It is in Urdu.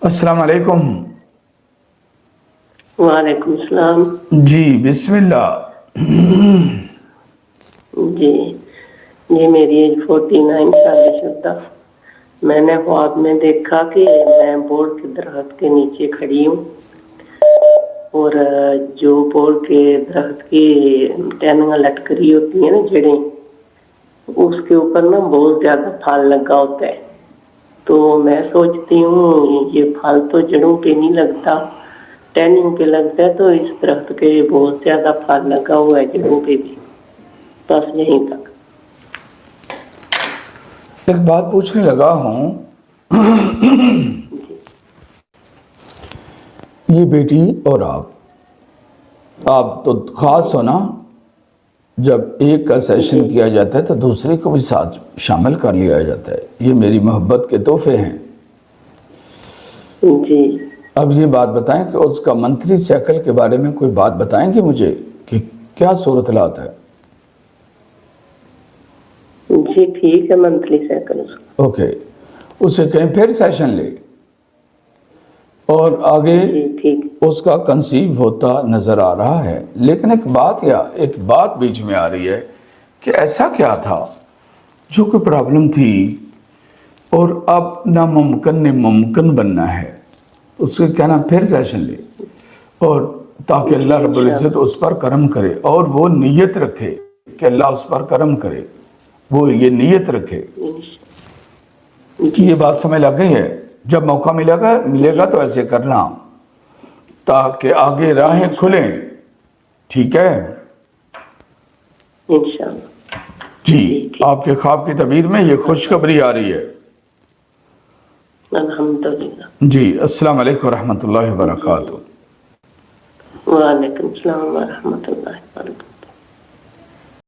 السلام علیکم۔ وعلیکم السلام۔ جی بسم اللہ۔ جی میری ایج 49، شادی شدہ۔ میں نے خواب میں دیکھا کہ میں بورڈ کے درخت کے نیچے کھڑی ہوں اور جو بورڈ کے درخت کی ٹہنیاں لٹک رہی ہوتی ہیں نا، جڑیں، اس کے اوپر نا بہت زیادہ پھل لگا ہوتا ہے۔ تو میں سوچتی ہوں یہ پھل تو جڑوں پہ نہیں لگتا، ٹہنیوں پہ لگتا ہے، تو اس درخت کے بہت زیادہ پھل لگا ہوا ہے جڑوں پہ بھی۔ بس یہیں تک۔ ایک بات پوچھنے لگا ہوں، یہ بیٹی اور آپ تو خاص ہو نا، جب ایک کا سیشن کیا جاتا ہے تو دوسرے کو بھی ساتھ شامل کر لیا جاتا ہے۔ یہ میری محبت کے تحفے ہیں۔ جی اب یہ بات بتائیں کہ اس کا منتھلی سائیکل کے بارے میں کوئی بات بتائیں گے مجھے کہ کیا صورتحال ہے؟ جی ٹھیک ہے، منتھلی سائیکل۔ اوکے، اسے کہیں پھر سیشن لے اور آگے اس کا کنسیو ہوتا نظر آ رہا ہے۔ لیکن ایک بات بیچ میں آ رہی ہے کہ ایسا کیا تھا جو کوئی پرابلم تھی اور اب ناممکن نے ممکن بننا ہے۔ اس کے کہنا پھر سیشن لے، اور تاکہ اللہ رب العزت اس پر کرم کرے، اور وہ نیت رکھے کہ اللہ اس پر کرم کرے، وہ یہ نیت رکھے۔ یہ بات سمجھ لگ گئی ہے؟ جب موقع ملے گا تو ایسے کرنا تاکہ آگے راہیں کھلیں، ٹھیک ہے؟ انشاءاللہ۔ جی، آپ کے خواب کی تعبیر میں یہ خوشخبری آ رہی ہے۔ الحمدللہ۔ جی، السلام علیکم ورحمۃ اللہ وبرکاتہ۔ وعلیکم السلام ورحمۃ اللہ وبرکاتہ۔